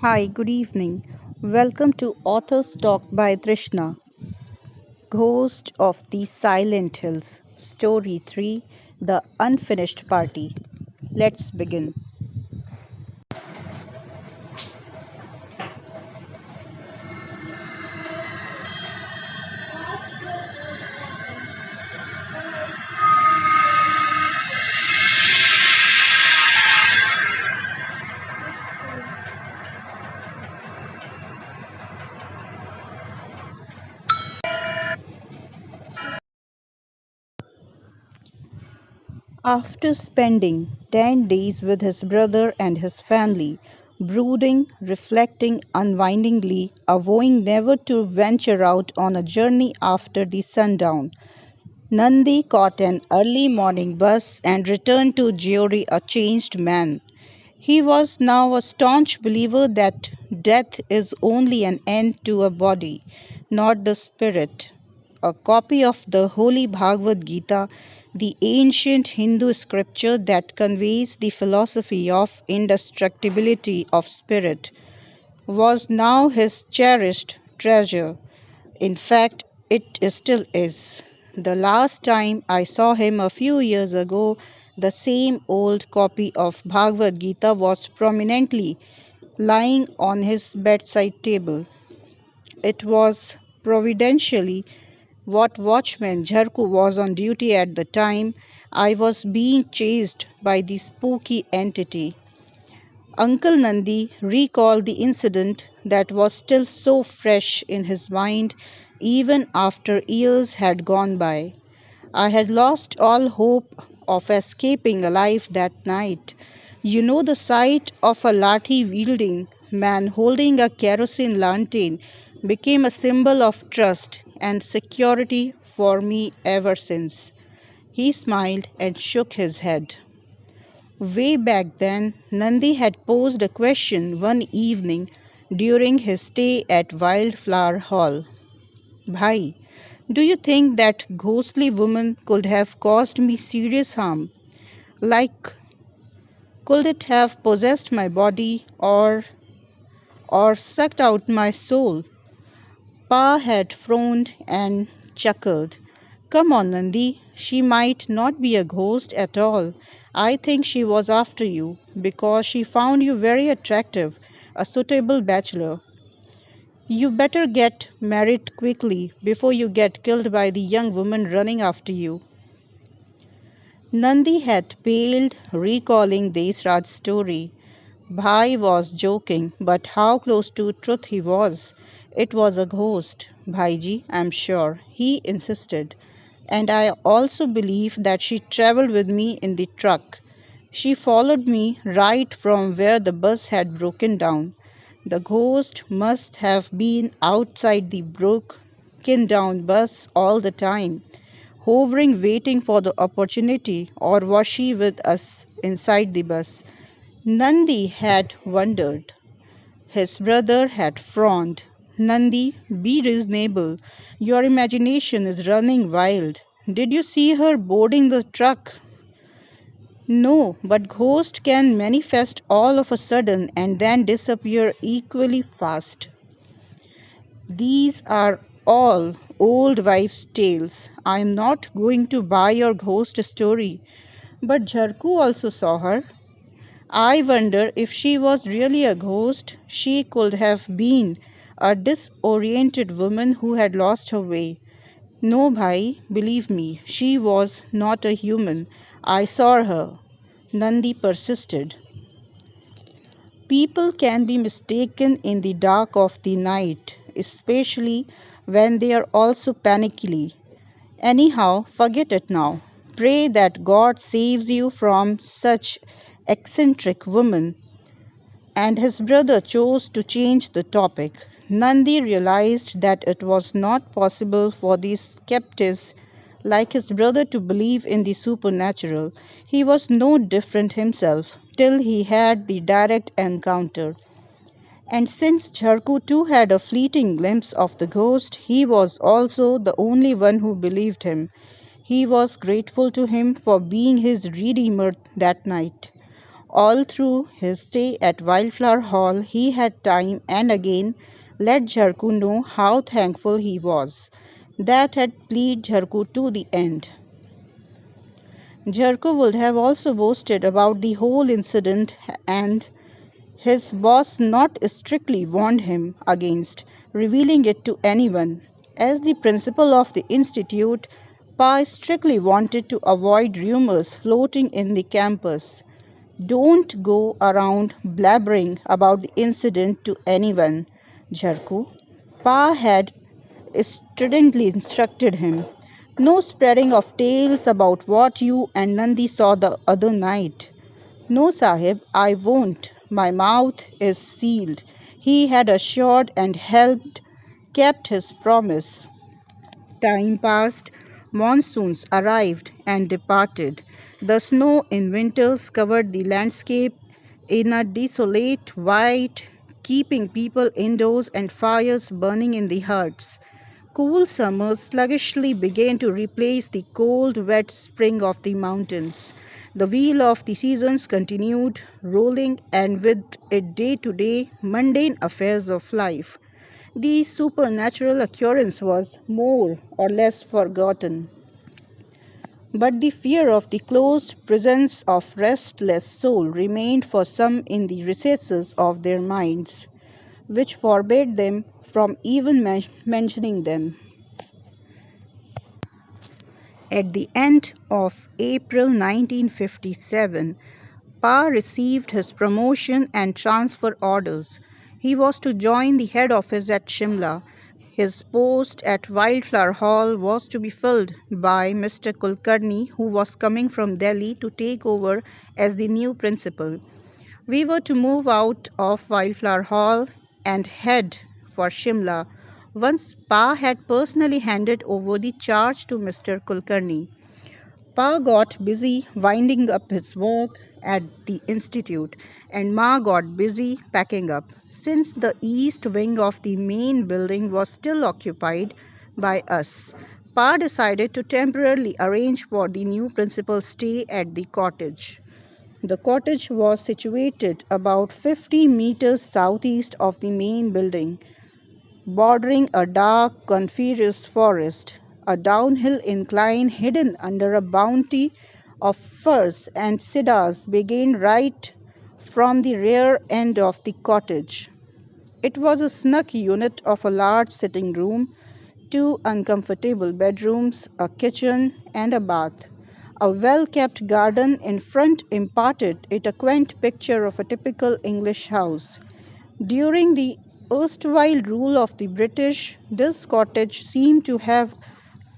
Hi, good evening. Welcome to Author's Talk by Trishna, Ghost of the Silent Hills, Story 3, The Unfinished Party. Let's begin. After spending 10 days with his brother and his family, brooding, reflecting unwindingly, vowing never to venture out on a journey after the sundown, Nandi caught an early morning bus and returned to Jeori a changed man. He was now a staunch believer that death is only an end to a body, not the spirit. A copy of the Holy Bhagavad Gita, the ancient Hindu scripture that conveys the philosophy of indestructibility of spirit, was now his cherished treasure. In fact, it still is. The last time I saw him a few years ago, the same old copy of Bhagavad Gita was prominently lying on his bedside table. It was providentially what watchman Jharku was on duty at the time. I was being chased by the spooky entity. Uncle Nandi recalled the incident that was still so fresh in his mind even after years had gone by. I had lost all hope of escaping alive that night. The sight of a lathi wielding man holding a kerosene lantern became a symbol of trust and security for me ever since. He smiled and shook his head. Way back then, Nandi had posed a question one evening during his stay at Wildflower Hall. Bhai, do you think that ghostly woman could have caused me serious harm? Like, could it have possessed my body or sucked out my soul? Pa had frowned and chuckled. Come on, Nandi, she might not be a ghost at all. I think she was after you because she found you very attractive, a suitable bachelor. You better get married quickly before you get killed by the young woman running after you. Nandi had paled, recalling Desraj's story. Bhai was joking, but how close to truth he was. It was a ghost, Bhaiji, I'm sure, he insisted. And I also believe that she traveled with me in the truck. She followed me right from where the bus had broken down. The ghost must have been outside the broken down bus all the time, hovering waiting for the opportunity, or was she with us inside the bus? Nandi had wondered. His brother had frowned. Nandi, be reasonable. Your imagination is running wild. Did you see her boarding the truck? No, but ghosts can manifest all of a sudden and then disappear equally fast. These are all old wives' tales. I am not going to buy your ghost story. But Jharku also saw her. I wonder if she was really a ghost. She could have been a disoriented woman who had lost her way. No, bhai, believe me, she was not a human. I saw her. Nandi persisted. People can be mistaken in the dark of the night, especially when they are also panicky. Anyhow, forget it now. Pray that God saves you from such eccentric women. And his brother chose to change the topic. Nandi realized that it was not possible for the skeptics like his brother to believe in the supernatural. He was no different himself till he had the direct encounter. And since Jharku too had a fleeting glimpse of the ghost, he was also the only one who believed him. He was grateful to him for being his redeemer that night. All through his stay at Wildflower Hall, he had time and again let Jharku know how thankful he was. That had pleased Jharku to the end. Jharku would have also boasted about the whole incident and his boss not strictly warned him against revealing it to anyone. As the principal of the institute, Pa strictly wanted to avoid rumors floating in the campus. Don't go around blabbering about the incident to anyone, Jharku. Pa had stridently instructed him. No spreading of tales about what you and Nandi saw the other night. No, Sahib, I won't. My mouth is sealed. He had assured and helped, kept his promise. Time passed, monsoons arrived and departed. The snow in winters covered the landscape in a desolate white, keeping people indoors and fires burning in the huts. Cool summers sluggishly began to replace the cold, wet spring of the mountains. The wheel of the seasons continued rolling, and with it day to day mundane affairs of life. The supernatural occurrence was more or less forgotten. But the fear of the close presence of restless soul remained for some in the recesses of their minds, which forbade them from even mentioning them. At the end of April 1957, Pa received his promotion and transfer orders. He was to join the head office at Shimla. His post at Wildflower Hall was to be filled by Mr. Kulkarni, who was coming from Delhi to take over as the new principal. We were to move out of Wildflower Hall and head for Shimla once Pa had personally handed over the charge to Mr. Kulkarni. Pa got busy winding up his work at the institute, and Ma got busy packing up. Since the east wing of the main building was still occupied by us, Pa decided to temporarily arrange for the new principal's stay at the cottage. The cottage was situated about 50 meters southeast of the main building, bordering a dark coniferous forest. A downhill incline hidden under a bounty of firs and cedars began right from the rear end of the cottage. It was a snug unit of a large sitting room, two uncomfortable bedrooms, a kitchen, and a bath. A well kept garden in front imparted it a quaint picture of a typical English house. During the erstwhile rule of the British, this cottage seemed to have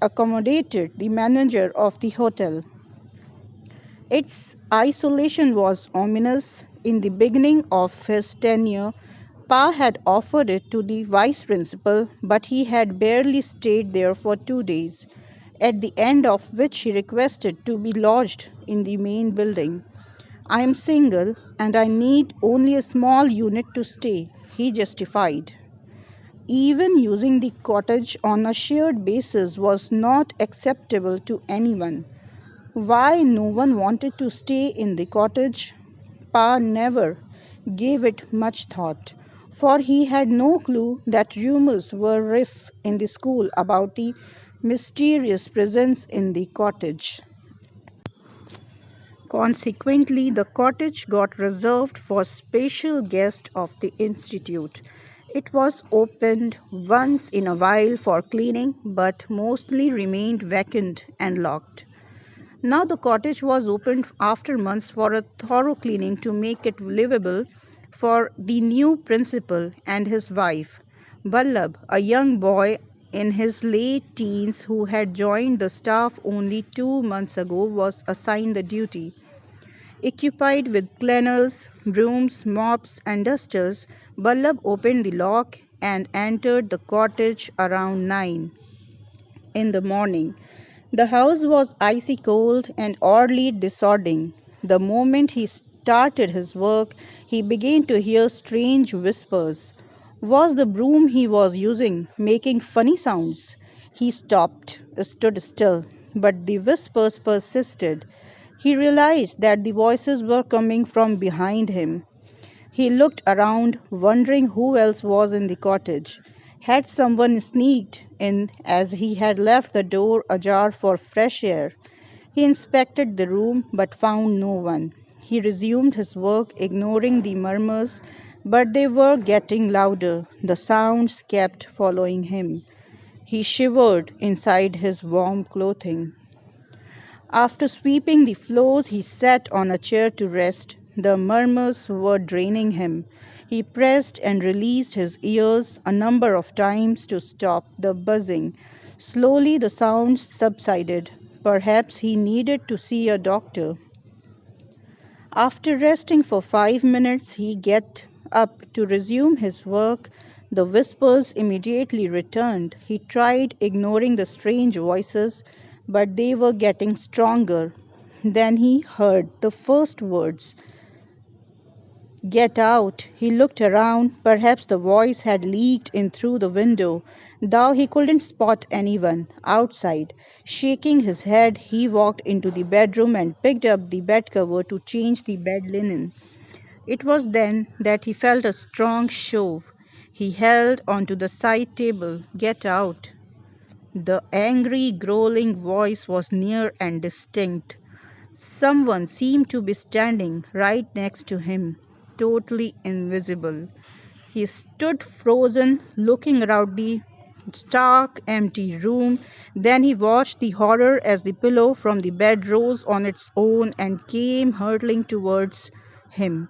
accommodated the manager of the hotel. Its isolation was ominous. In the beginning of his tenure, Pa had offered it to the vice principal, but he had barely stayed there for 2 days, at the end of which he requested to be lodged in the main building. I am single and I need only a small unit to stay, he justified. Even using the cottage on a shared basis was not acceptable to anyone. Why no one wanted to stay in the cottage, Pa never gave it much thought, for he had no clue that rumors were rife in the school about the mysterious presence in the cottage. Consequently, the cottage got reserved for special guests of the institute. It was opened once in a while for cleaning, but mostly remained vacant and locked. Now the cottage was opened after months for a thorough cleaning to make it livable for the new principal and his wife. Vallabh, a young boy in his late teens who had joined the staff only 2 months ago, was assigned the duty. Occupied with cleaners, brooms, mops, and dusters, Vallabh opened the lock and entered the cottage around 9 in the morning. The house was icy cold and oddly disorderly. The moment he started his work, he began to hear strange whispers. Was the broom he was using making funny sounds? He stopped, stood still, but the whispers persisted. He realized that the voices were coming from behind him. He looked around, wondering who else was in the cottage. Had someone sneaked in as he had left the door ajar for fresh air? He inspected the room but found no one. He resumed his work, ignoring the murmurs, but they were getting louder. The sounds kept following him. He shivered inside his warm clothing. After sweeping the floors, he sat on a chair to rest. The murmurs were draining him. He pressed and released his ears a number of times to stop the buzzing. Slowly, the sounds subsided. Perhaps he needed to see a doctor. After resting for 5 minutes, he got up to resume his work. The whispers immediately returned. He tried ignoring the strange voices, but they were getting stronger. Then he heard the first words. Get out! He looked around. Perhaps the voice had leaked in through the window, though he couldn't spot anyone outside. Shaking his head, he walked into the bedroom and picked up the bed cover to change the bed linen. It was then that he felt a strong shove. He held onto the side table. Get out! The angry, growling voice was near and distinct. Someone seemed to be standing right next to him, totally invisible. He stood frozen, looking around the stark, empty room. Then he watched the horror as the pillow from the bed rose on its own and came hurtling towards him.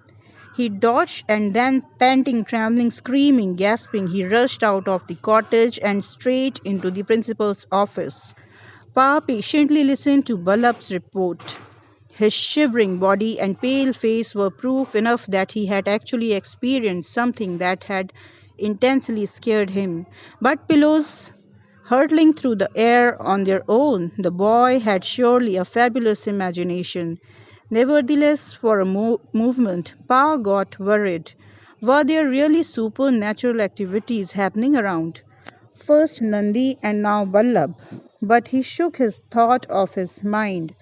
He dodged and then, panting, trembling, screaming, gasping, he rushed out of the cottage and straight into the principal's office. Pa patiently listened to Ballab's report. His shivering body and pale face were proof enough that he had actually experienced something that had intensely scared him. But pillows hurtling through the air on their own, the boy had surely a fabulous imagination. Nevertheless, for a movement, Pa got worried. Were there really supernatural activities happening around? First Nandi and now Ballab. But he shook his thought off his mind.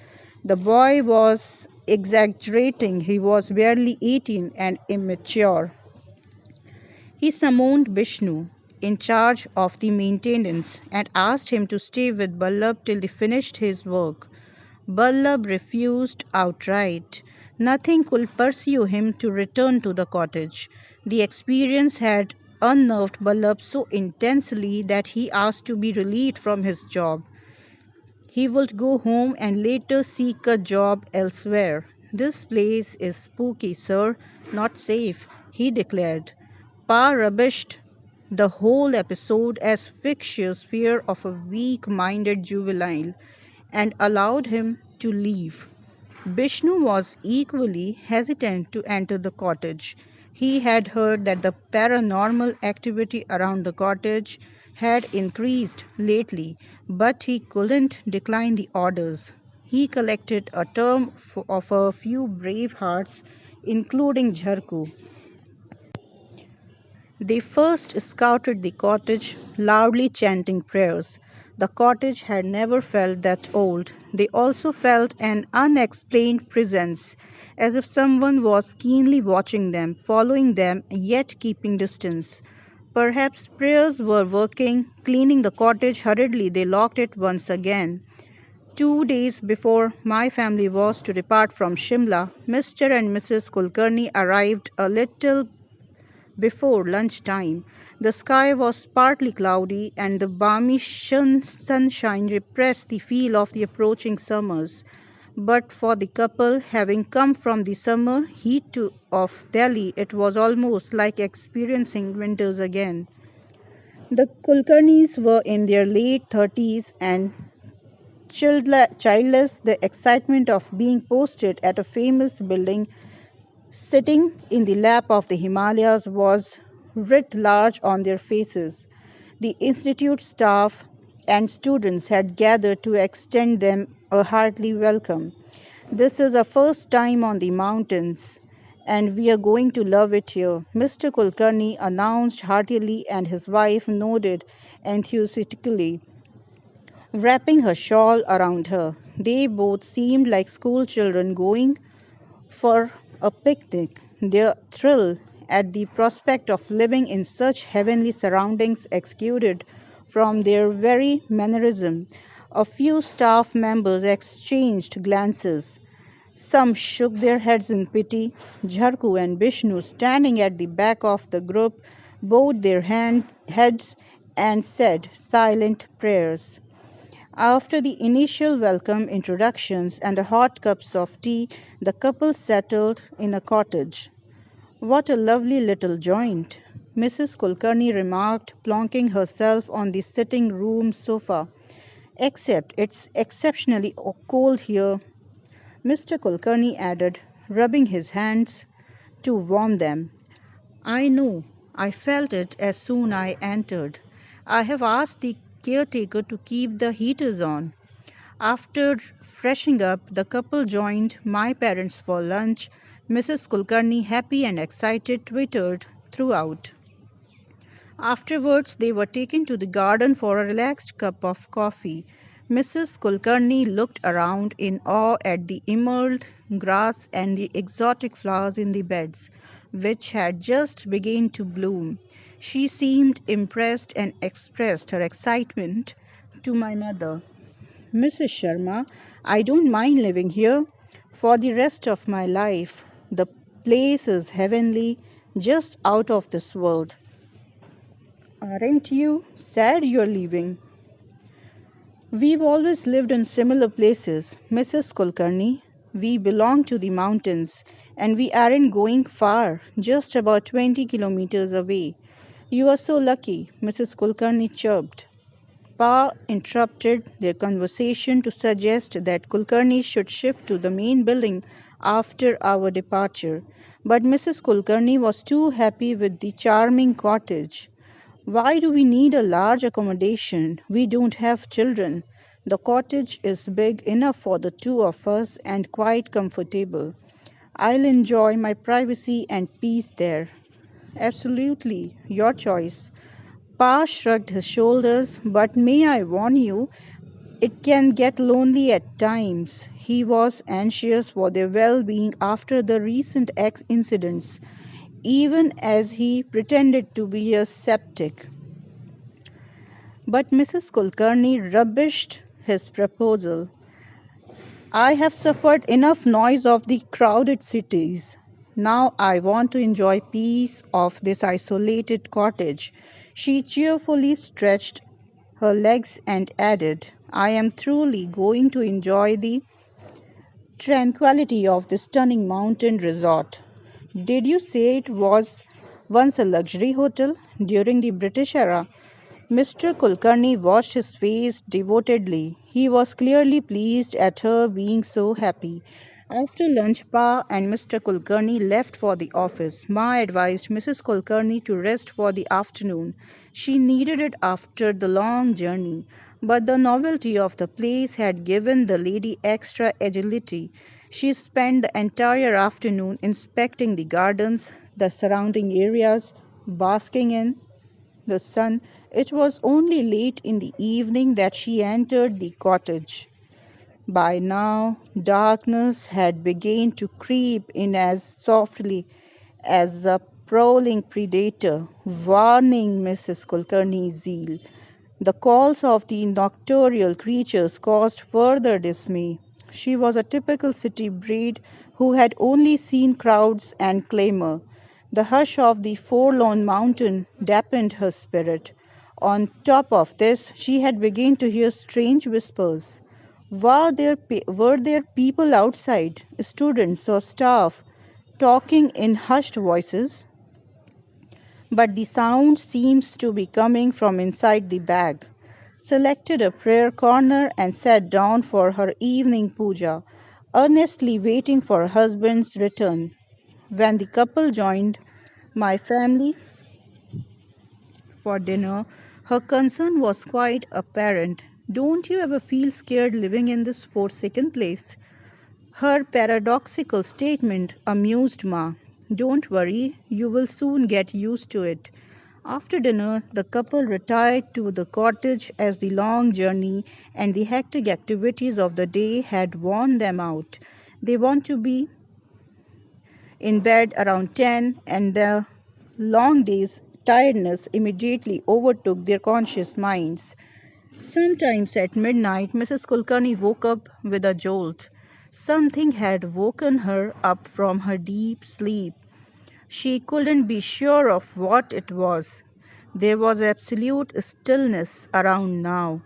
The boy was exaggerating. He was barely 18 and immature. He summoned Vishnu, in charge of the maintenance, and asked him to stay with Ballab till he finished his work. Ballab refused outright. Nothing could pursue him to return to the cottage. The experience had unnerved Ballab so intensely that he asked to be relieved from his job. He would go home and later seek a job elsewhere. This place is spooky, sir, not safe, he declared. Pa rubbished the whole episode as fictitious fear of a weak-minded juvenile and allowed him to leave. Bishnu was equally hesitant to enter the cottage. He had heard that the paranormal activity around the cottage had increased lately, but he couldn't decline the orders. He collected a term of a few brave hearts, including Jharku. They first scouted the cottage, loudly chanting prayers. The cottage had never felt that old. They also felt an unexplained presence, as if someone was keenly watching them, following them, yet keeping distance. Perhaps prayers were working. Cleaning the cottage hurriedly, they locked it once again. 2 days before my family was to depart from Shimla, Mr. and Mrs. Kulkarni arrived a little before lunchtime. The sky was partly cloudy, and the balmy sunshine repressed the feel of the approaching summers. But for the couple, having come from the summer heat of Delhi, it was almost like experiencing winters again. The Kulkarnis were in their late 30s and childless. The excitement of being posted at a famous building sitting in the lap of the Himalayas was writ large on their faces. The institute staff and students had gathered to extend them a hearty welcome. This is our first time on the mountains, and we are going to love it here, Mr. Kulkarni announced heartily, and his wife nodded enthusiastically, wrapping her shawl around her. They both seemed like school children going for a picnic. Their thrill at the prospect of living in such heavenly surroundings exuded from their very mannerism. A few staff members exchanged glances. Some shook their heads in pity. Jharku and Bishnu, standing at the back of the group, bowed their heads and said silent prayers. After the initial welcome introductions and hot cups of tea, the couple settled in a cottage. What a lovely little joint, Mrs. Kulkarni remarked, plonking herself on the sitting room sofa. Except it's exceptionally cold here, Mr. Kulkarni added, rubbing his hands to warm them. I know. I felt it as soon as I entered. I have asked the caretaker to keep the heaters on. After freshening up, the couple joined my parents for lunch. Mrs. Kulkarni, happy and excited, twittered throughout. Afterwards, they were taken to the garden for a relaxed cup of coffee. Mrs. Kulkarni looked around in awe at the emerald grass and the exotic flowers in the beds, which had just begun to bloom. She seemed impressed and expressed her excitement to my mother. Mrs. Sharma, I don't mind living here for the rest of my life. The place is heavenly, just out of this world. Aren't you sad you're leaving? We've always lived in similar places, Mrs. Kulkarni. We belong to the mountains and we aren't going far, just about 20 kilometers away. You are so lucky, Mrs. Kulkarni chirped. Pa interrupted their conversation to suggest that Kulkarni should shift to the main building after our departure. But Mrs. Kulkarni was too happy with the charming cottage. Why do we need a large accommodation? We don't have children. The cottage is big enough for the two of us and quite comfortable. I'll enjoy my privacy and peace there. Absolutely, your choice. Pa shrugged his shoulders, but may I warn you, it can get lonely at times. He was anxious for their well being after the recent incidents, even as he pretended to be a skeptic. But Mrs. Kulkarni rubbished his proposal. I have suffered enough noise of the crowded cities. Now I want to enjoy peace of this isolated cottage. She cheerfully stretched her legs and added, I am truly going to enjoy the tranquility of this stunning mountain resort. Did you say it was once a luxury hotel during the British era? Mr. Kulkarni watched his face devotedly. He was clearly pleased at her being so happy. After lunch, Pa and Mr. Kulkarni left for the office. Ma advised Mrs. Kulkarni to rest for the afternoon. She needed it after the long journey, but the novelty of the place had given the lady extra agility. She spent the entire afternoon inspecting the gardens, the surrounding areas, basking in the sun. It was only late in the evening that she entered the cottage. By now, darkness had begun to creep in as softly as a prowling predator, warning Mrs. Kulkarni's zeal. The calls of the nocturnal creatures caused further dismay. She was a typical city breed who had only seen crowds and clamor. The hush of the forlorn mountain dampened her spirit. On top of this, she had begun to hear strange whispers. Were there people outside, students or staff, talking in hushed voices? But the sound seems to be coming from inside the bag. Selected a prayer corner and sat down for her evening puja, earnestly waiting for her husband's return. When the couple joined my family for dinner, her concern was quite apparent. Don't you ever feel scared living in this forsaken place? Her paradoxical statement amused Ma. Don't worry, you will soon get used to it. After dinner, the couple retired to the cottage as the long journey and the hectic activities of the day had worn them out. They want to be in bed around 10, and the long day's tiredness immediately overtook their conscious minds. Sometimes at midnight, Mrs. Kulkarni woke up with a jolt. Something had woken her up from her deep sleep. She couldn't be sure of what it was. There was absolute stillness around now.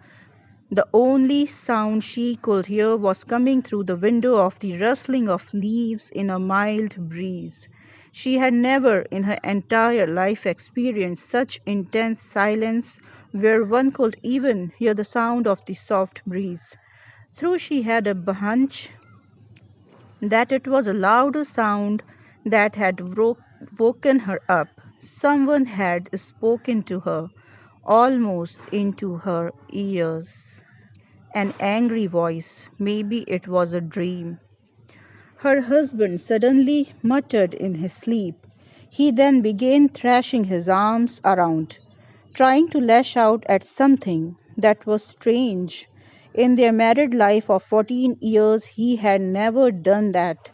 The only sound she could hear was coming through the window of the rustling of leaves in a mild breeze. She had never in her entire life experienced such intense silence where one could even hear the sound of the soft breeze. Though she had a hunch that it was a louder sound that had woken her up. Someone had spoken to her, almost into her ears. An angry voice. Maybe it was a dream. Her husband suddenly muttered in his sleep. He then began thrashing his arms around, trying to lash out at something that was strange. In their married life of 14 years, he had never done that.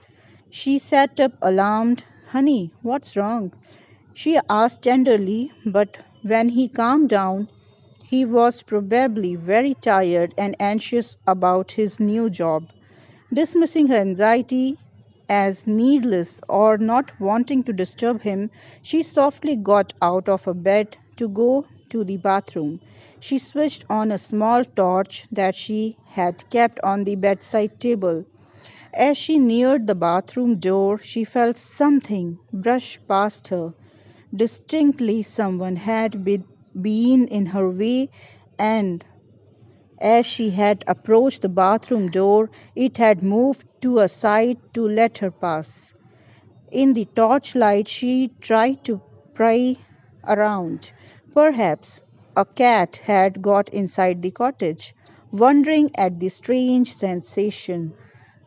She sat up alarmed. Honey, what's wrong? She asked tenderly, but when he calmed down, he was probably very tired and anxious about his new job. Dismissing her anxiety as needless or not wanting to disturb him, she softly got out of her bed to go to the bathroom. She switched on a small torch that she had kept on the bedside table. As she neared the bathroom door, she felt something brush past her. Distinctly, someone had been in her way, and as she had approached the bathroom door, it had moved to a side to let her pass. In the torchlight, she tried to pry around. Perhaps a cat had got inside the cottage. Wondering at the strange sensation,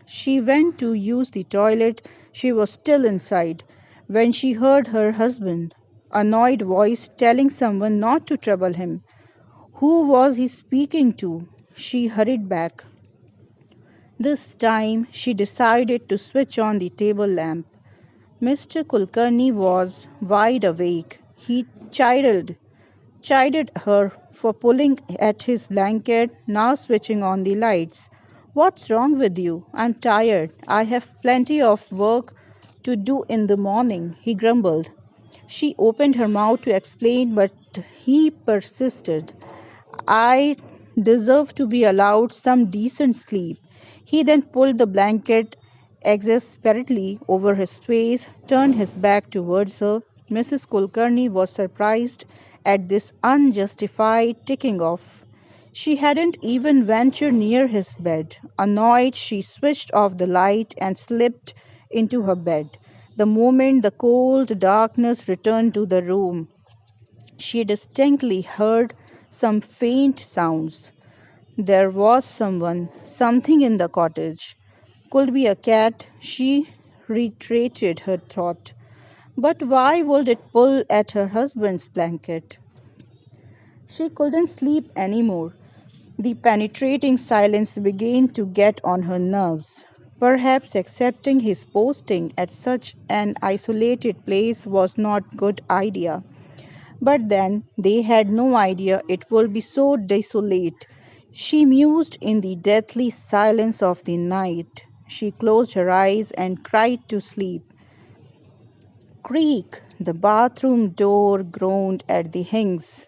she went to use the toilet. She was still inside when she heard her husband, annoyed voice telling someone not to trouble him. Who was he speaking to? She hurried back. This time she decided to switch on the table lamp. Mr. Kulkarni was wide awake. He chided her for pulling at his blanket, now switching on the lights. What's wrong with you? I'm tired. I have plenty of work to do in the morning, he grumbled. She opened her mouth to explain, but he persisted. I deserve to be allowed some decent sleep. He then pulled the blanket exasperately over his face, turned his back towards her. Mrs. Kulkarni was surprised at this unjustified ticking off. She hadn't even ventured near his bed. Annoyed, she switched off the light and slipped into her bed. The moment the cold darkness returned to the room, she distinctly heard some faint sounds. There was someone, something in the cottage. Could be a cat, she reiterated her thought. But why would it pull at her husband's blanket? She couldn't sleep anymore. The penetrating silence began to get on her nerves. Perhaps accepting his posting at such an isolated place was not good idea. But then they had no idea it would be so desolate. She mused in the deathly silence of the night. She closed her eyes and tried to sleep. Creak! The bathroom door groaned at the hinges.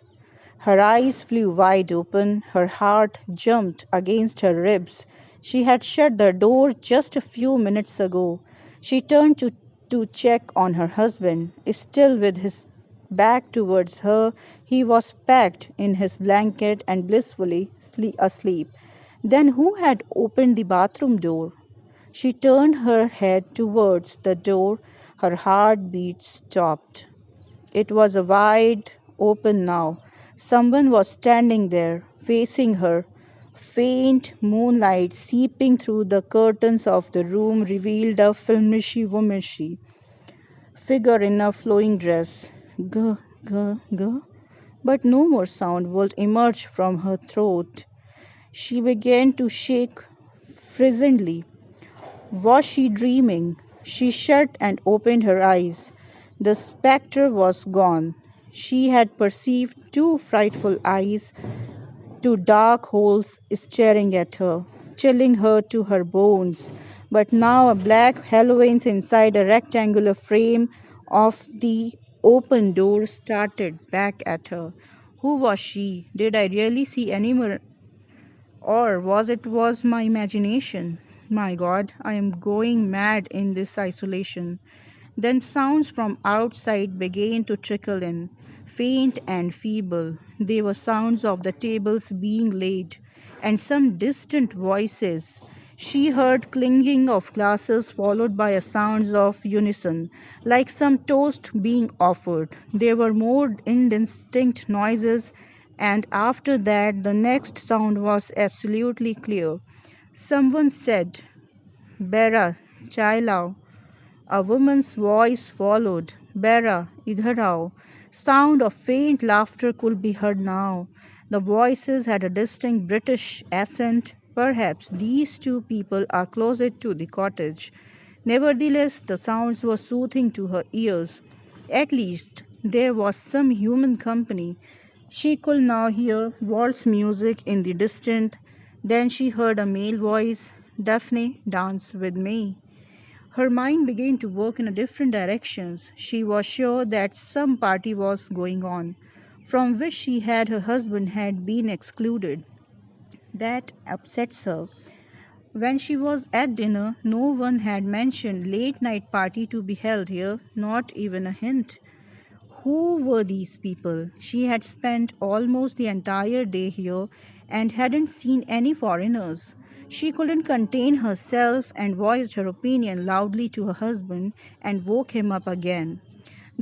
Her eyes flew wide open. Her heart jumped against her ribs. She had shut the door just a few minutes ago. She turned to check on her husband. Still with his back towards her, he was packed in his blanket and blissfully asleep. Then who had opened the bathroom door? She turned her head towards the door. Her heartbeat stopped. It was wide open now. Someone was standing there, facing her. Faint moonlight seeping through the curtains of the room revealed a filmishy womanish figure in a flowing dress. G, g. But no more sound would emerge from her throat. She began to shake frenziedly. Was she dreaming? She shut and opened her eyes. The spectre was gone. She had perceived two frightful eyes, two dark holes staring at her, chilling her to her bones. But now a black Halloween inside a rectangular frame of the open door started back at her. Who was she? Did I really see any or was my imagination? My God, I am going mad in this isolation. Then sounds from outside began to trickle in, faint and feeble. They were sounds of the tables being laid, and some distant voices. She heard clinking of glasses followed by a sounds of unison, like some toast being offered. There were more indistinct noises, and after that the next sound was absolutely clear. Someone said, Bera, Chai. A woman's voice followed. Bera, idhar aao. Sound of faint laughter could be heard now. The voices had a distinct British accent. Perhaps these two people are closer to the cottage. Nevertheless, the sounds were soothing to her ears. At least there was some human company. She could now hear waltz music in the distance. Then she heard a male voice, Daphne, dance with me. Her mind began to work in a different directions. She was sure that some party was going on, from which she had her husband had been excluded. That upsets her. When she was at dinner, no one had mentioned late night party to be held here, not even a hint. Who were these people? She had spent almost the entire day here and hadn't seen any foreigners. She couldn't contain herself and voiced her opinion loudly to her husband and woke him up again.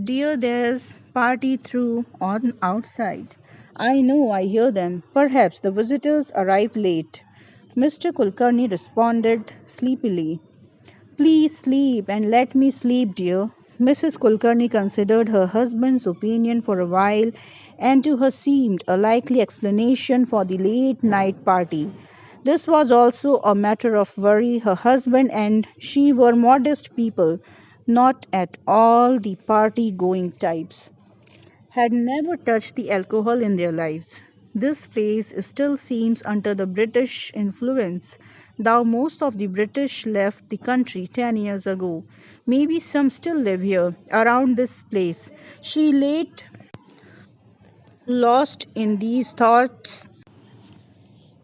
Dear, there's party through on outside. I know I hear them. Perhaps the visitors arrived late. Mr. Kulkarni responded sleepily. Please sleep and let me sleep, dear. Mrs. Kulkarni considered her husband's opinion for a while, and to her seemed a likely explanation for the late night party. This was also a matter of worry. Her husband and she were modest people, not at all the party going types, had never touched the alcohol in their lives. This place still seems under the British influence, though most of the British left the country 10 years ago. Maybe some still live here, around this place. She lay lost in these thoughts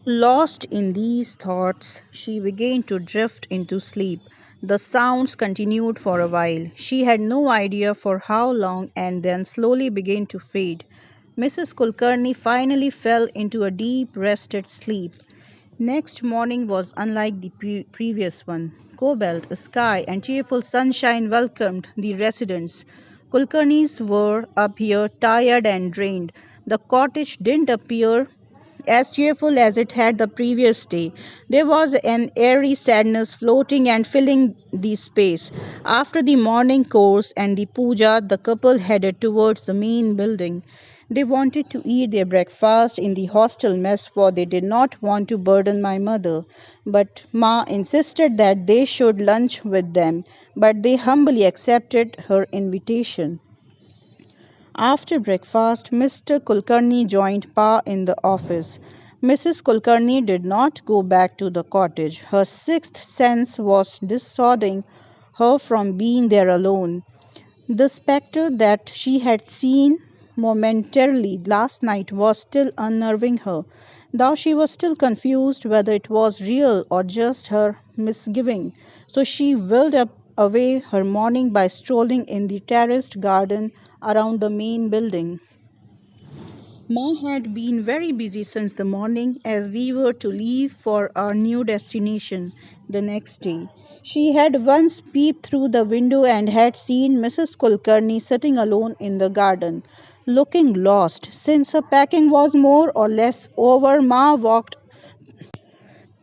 Lost in these thoughts, she began to drift into sleep. The sounds continued for a while. She had no idea for how long and then slowly began to fade. Mrs. Kulkarni finally fell into a deep, rested sleep. Next morning was unlike the previous one. Cobalt sky and cheerful sunshine welcomed the residents. Kulkarnis were up here, tired and drained. The cottage didn't appear as cheerful as it had the previous day. There was an airy sadness floating and filling the space. After the morning course and the puja, the couple headed towards the main building. They wanted to eat their breakfast in the hostel mess, for they did not want to burden my mother. But Ma insisted that they should lunch with them, but they humbly accepted her invitation. After breakfast, Mr. Kulkarni joined Pa in the office. Mrs. Kulkarni did not go back to the cottage. Her sixth sense was dissuading her from being there alone. The spectre that she had seen momentarily last night was still unnerving her, though she was still confused whether it was real or just her misgiving. So she whiled up away her morning by strolling in the terraced garden around the main building. Ma had been very busy since the morning as we were to leave for our new destination the next day. She had once peeped through the window and had seen Mrs. Kulkarni sitting alone in the garden, looking lost. Since her packing was more or less over, Ma walked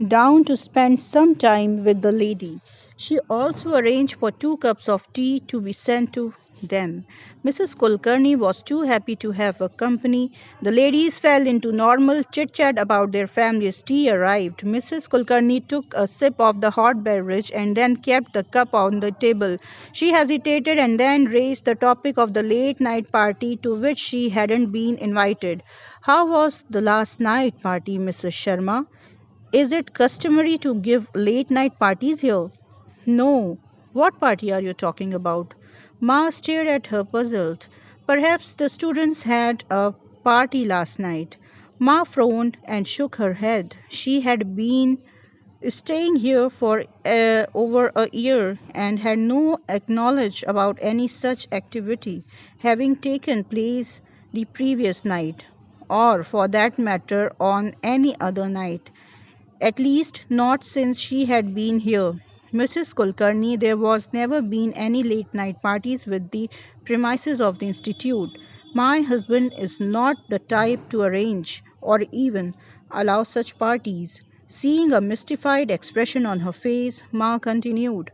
down to spend some time with the lady. She also arranged for 2 cups of tea to be sent to them. Mrs. Kulkarni was too happy to have a company. The ladies fell into normal chit chat about their families. Tea arrived. Mrs. Kulkarni took a sip of the hot beverage and then kept the cup on the table. She hesitated and then raised the topic of the late night party to which she hadn't been invited. How was the last night party, Mrs. Sharma? Is it customary to give late night parties here? No. What party are you talking about? Ma stared at her puzzled. Perhaps the students had a party last night. Ma frowned and shook her head. She had been staying here for over a year and had no knowledge about any such activity having taken place the previous night, or for that matter on any other night. At least not since she had been here. Mrs. Kulkarni, there was never been any late night parties with the premises of the institute. My husband is not the type to arrange or even allow such parties. Seeing a mystified expression on her face, Ma continued.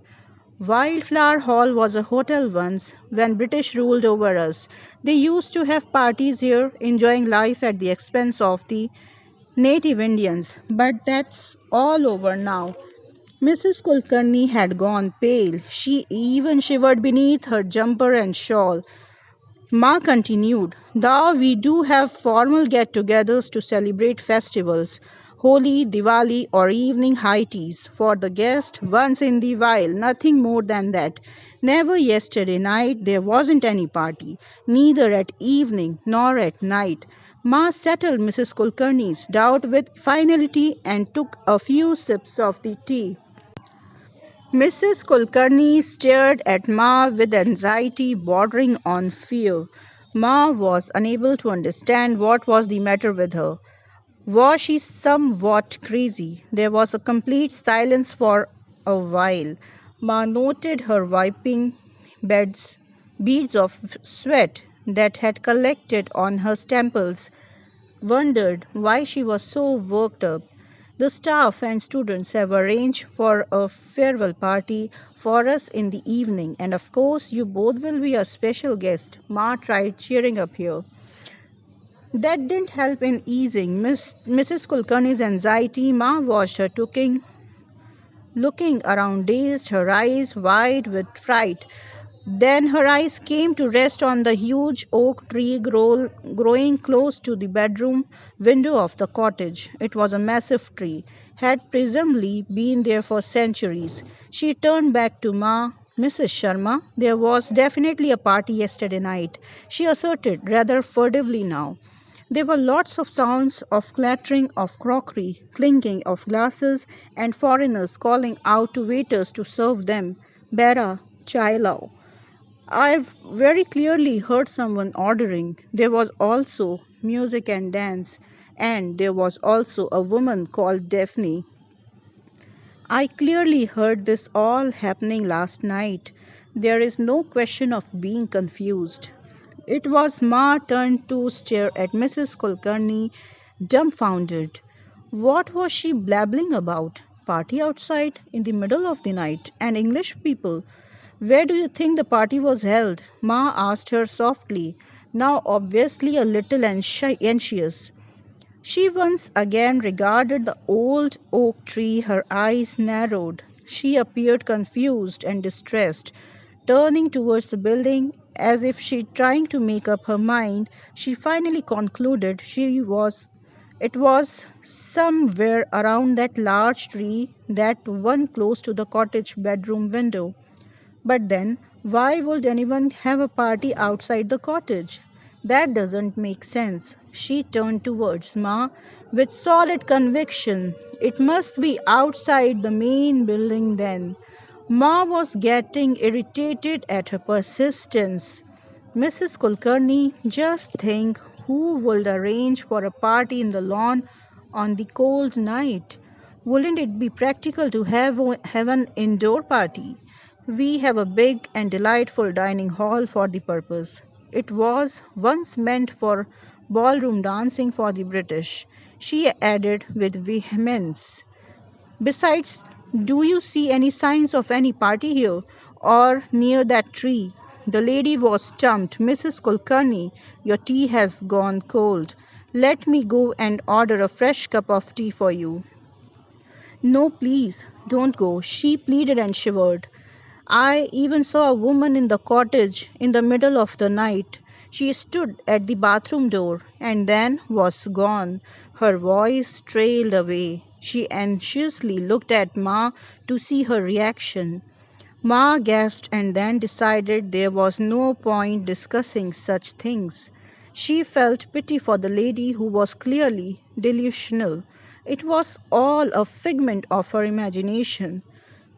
Wildflower Hall was a hotel once when British ruled over us. They used to have parties here, enjoying life at the expense of the native Indians, but that's all over now. Mrs. Kulkarni had gone pale. She even shivered beneath her jumper and shawl. Ma continued, though we do have formal get togethers to celebrate festivals, Holi, Diwali, or evening high teas for the guest once in the while, nothing more than that. Never yesterday night there wasn't any party, neither at evening nor at night. Ma settled Mrs. Kulkarni's doubt with finality and took a few sips of the tea. Mrs. Kulkarni stared at Ma with anxiety bordering on fear. Ma was unable to understand what was the matter with her. Was she somewhat crazy? There was a complete silence for a while. Ma noted her wiping beads of sweat that had collected on her temples, wondered why she was so worked up. The staff and students have arranged for a farewell party for us in the evening, and of course, you both will be a special guest. Ma tried cheering up here. That didn't help in easing Mrs. Kulkarni's anxiety. Ma watched her looking around dazed, her eyes wide with fright. Then her eyes came to rest on the huge oak tree growing close to the bedroom window of the cottage. It was a massive tree, had presumably been there for centuries. She turned back to Ma. Mrs. Sharma, there was definitely a party yesterday night, she asserted rather furtively now. There were lots of sounds of clattering of crockery, clinking of glasses, and foreigners calling out to waiters to serve them. Bera, chai lao. I've very clearly heard someone ordering. There was also music and dance, and there was also a woman called Daphne. I clearly heard this all happening last night. There is no question of being confused. It was Ma turn to stare at Mrs. Kulkarni, dumbfounded. What was she blabbling about? Party outside in the middle of the night, and English people. Where do you think the party was held? Ma asked her softly, now obviously a little anxious. She once again regarded the old oak tree, her eyes narrowed. She appeared confused and distressed. Turning towards the building as if she trying to make up her mind, she finally concluded it was somewhere around that large tree, that one close to the cottage bedroom window. But then, why would anyone have a party outside the cottage? That doesn't make sense. She turned towards Ma with solid conviction. It must be outside the main building then. Ma was getting irritated at her persistence. Mrs. Kulkarni, just think who would arrange for a party in the lawn on the cold night. Wouldn't it be practical to have an indoor party? We have a big and delightful dining hall for the purpose. It was once meant for ballroom dancing for the British, she added with vehemence. Besides, do you see any signs of any party here or near that tree? The lady was stumped. Mrs. Kulkarni, your tea has gone cold. Let me go and order a fresh cup of tea for you. No, please, don't go, she pleaded and shivered. I even saw a woman in the cottage in the middle of the night. She stood at the bathroom door and then was gone. Her voice trailed away. She anxiously looked at Ma to see her reaction. Ma gasped and then decided there was no point discussing such things. She felt pity for the lady who was clearly delusional. It was all a figment of her imagination.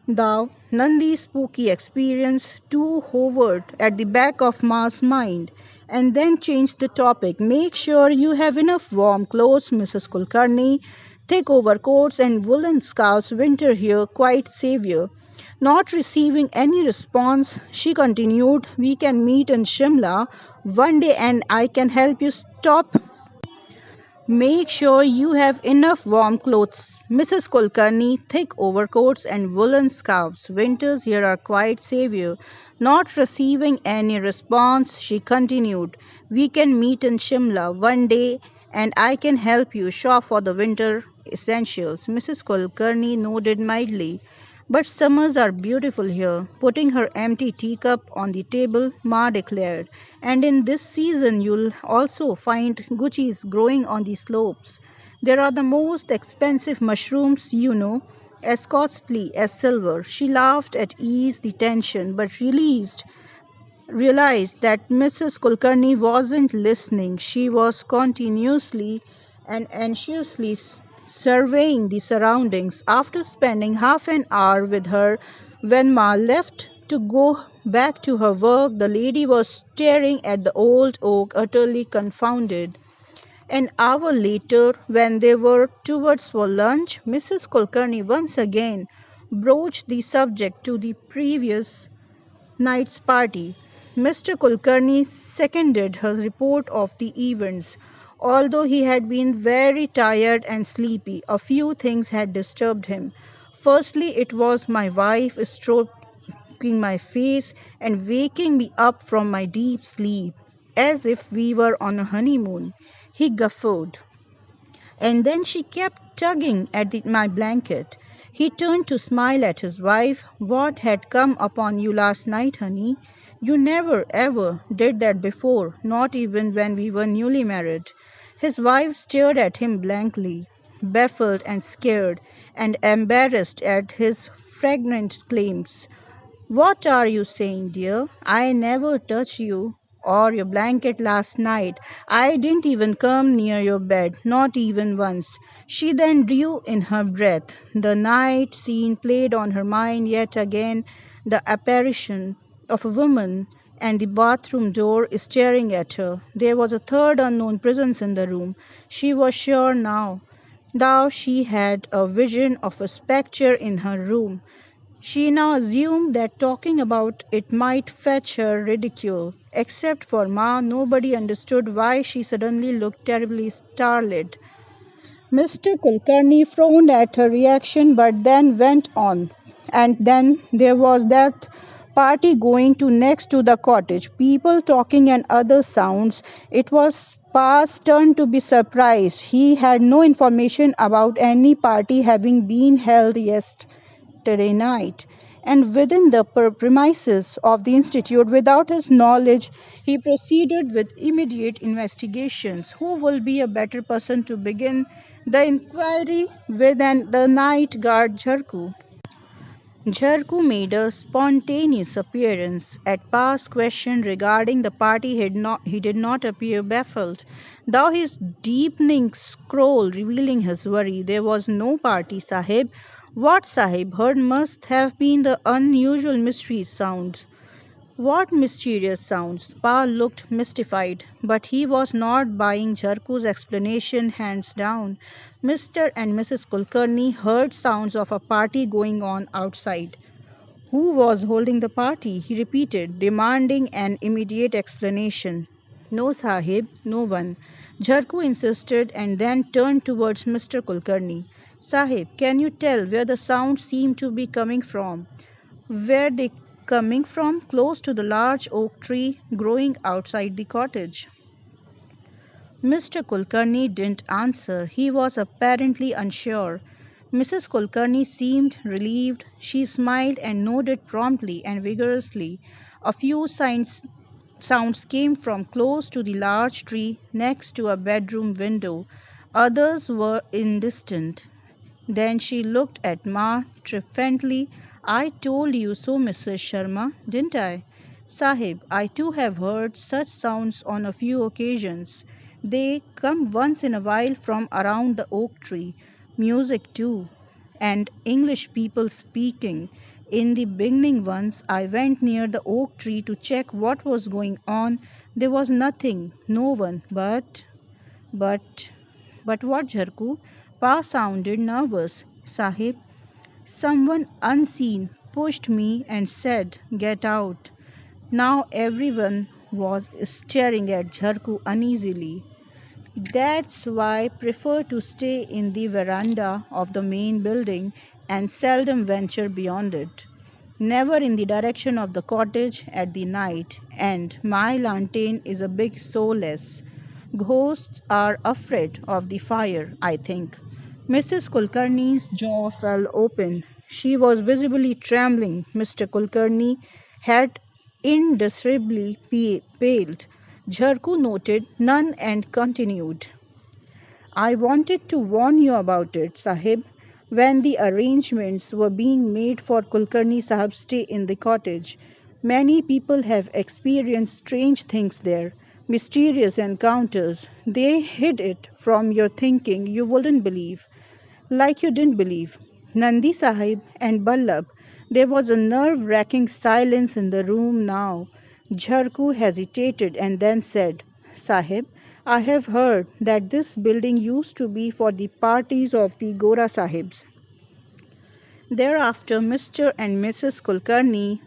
Thou, Nandi's spooky experience too hovered at the back of Ma's mind, and then changed the topic. Make sure you have enough warm clothes, Mrs. Kulkarni. Thick overcoats and woolen scarves winter here quite savior. Not receiving any response, she continued, we can meet in Shimla one day and I can help you stop. Make sure you have enough warm clothes. Mrs. Kulkarni, thick overcoats and woolen scarves. Winters here are quite severe. Not receiving any response, she continued. We can meet in Shimla one day and I can help you shop for the winter essentials. Mrs. Kulkarni nodded mildly. But summers are beautiful here. Putting her empty teacup on the table, Ma declared. And in this season, you'll also find guchis growing on the slopes. There are the most expensive mushrooms, you know, as costly as silver. She laughed at ease the tension, but realized that Mrs. Kulkarni wasn't listening. She was continuously and anxiously surveying the surroundings. After spending half an hour with her, when Ma left to go back to her work, the lady was staring at the old oak, utterly confounded. An hour later, when they were towards for lunch, Mrs. Kulkarni once again broached the subject to the previous night's party. Mr. Kulkarni seconded her report of the events. Although he had been very tired and sleepy, a few things had disturbed him. Firstly, it was my wife stroking my face and waking me up from my deep sleep, as if we were on a honeymoon. He guffawed. And then she kept tugging at my blanket. He turned to smile at his wife. What had come upon you last night, honey? You never ever did that before, not even when we were newly married. His wife stared at him blankly, baffled and scared, and embarrassed at his fragrant claims. What are you saying, dear? I never touched you or your blanket last night. I didn't even come near your bed, not even once. She then drew in her breath. The night scene played on her mind yet again, the apparition of a woman and the bathroom door staring at her. There was a third unknown presence in the room. She was sure now. Thou she had a vision of a spectre in her room. She now assumed that talking about it might fetch her ridicule. Except for Ma, nobody understood why she suddenly looked terribly startled. Mr. Kulkarni frowned at her reaction but then went on. And then there was that party going to next to the cottage, people talking and other sounds. It was Pa's turn to be surprised. He had no information about any party having been held yesterday night. And within the premises of the institute, without his knowledge, he proceeded with immediate investigations. Who will be a better person to begin the inquiry with than the night guard Jharku? Jharku made a spontaneous appearance. At Pa's question regarding the party, he did not appear baffled, though his deepening scroll revealing his worry. There was no party, Sahib. What Sahib heard must have been the unusual mystery sounds. What mysterious sounds? Pa looked mystified, but he was not buying Jharku's explanation hands down. Mr. and Mrs. Kulkarni heard sounds of a party going on outside. Who was holding the party? He repeated, demanding an immediate explanation. No, Sahib, no one. Jharku insisted and then turned towards Mr. Kulkarni. Sahib, can you tell where the sounds seem to be coming from? Where they coming from close to the large oak tree growing outside the cottage. Mr. Kulkarni didn't answer. He was apparently unsure. Mrs. Kulkarni seemed relieved. She smiled and nodded promptly and vigorously. A few sounds came from close to the large tree next to a bedroom window. Others were indistinct. Then she looked at Ma triumphantly. I told you so, Mrs. Sharma, didn't I? Sahib, I too have heard such sounds on a few occasions. They come once in a while from around the oak tree. Music too. And English people speaking. In the beginning once I went near the oak tree to check what was going on. There was nothing, no one, but but what, Jharku? Pa sounded nervous. Sahib, someone unseen pushed me and said, Get out. Now everyone was staring at Jharku uneasily. That's why I prefer to stay in the veranda of the main building and seldom venture beyond it. Never in the direction of the cottage at the night, and my lantern is a big solace. Ghosts are afraid of the fire, I think. Mrs. Kulkarni's jaw fell open. She was visibly trembling. Mr. Kulkarni had indescribably paled. Jharku noted none and continued. I wanted to warn you about it, Sahib, when the arrangements were being made for Kulkarni Sahib's stay in the cottage. Many people have experienced strange things there, mysterious encounters. They hid it from your thinking you wouldn't believe, like you didn't believe. Nandi Sahib and Ballabh. There was a nerve wracking silence in the room now. Jharku hesitated and then said, Sahib, I have heard that this building used to be for the parties of the Gora Sahibs. Thereafter, Mr. and Mrs. Kulkarni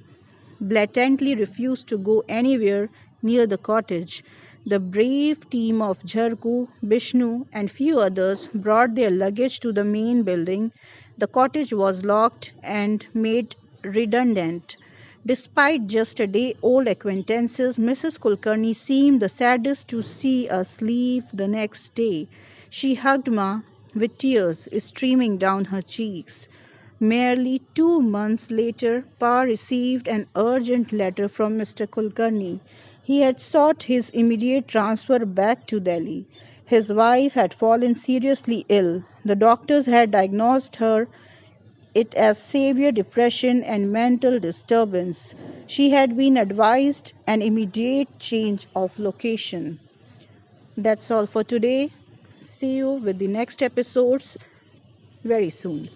blatantly refused to go anywhere near the cottage. The brave team of Jharku, Bishnu, and few others brought their luggage to the main building. The cottage was locked and made redundant. Despite just a day old acquaintances, Mrs. Kulkarni seemed the saddest to see us leave the next day. She hugged Ma with tears streaming down her cheeks. Merely 2 months later, Pa received an urgent letter from Mr. Kulkarni. He had sought his immediate transfer back to Delhi. His wife had fallen seriously ill. The doctors had diagnosed her it as severe depression and mental disturbance. She had been advised an immediate change of location. That's all for today. See you with the next episodes very soon.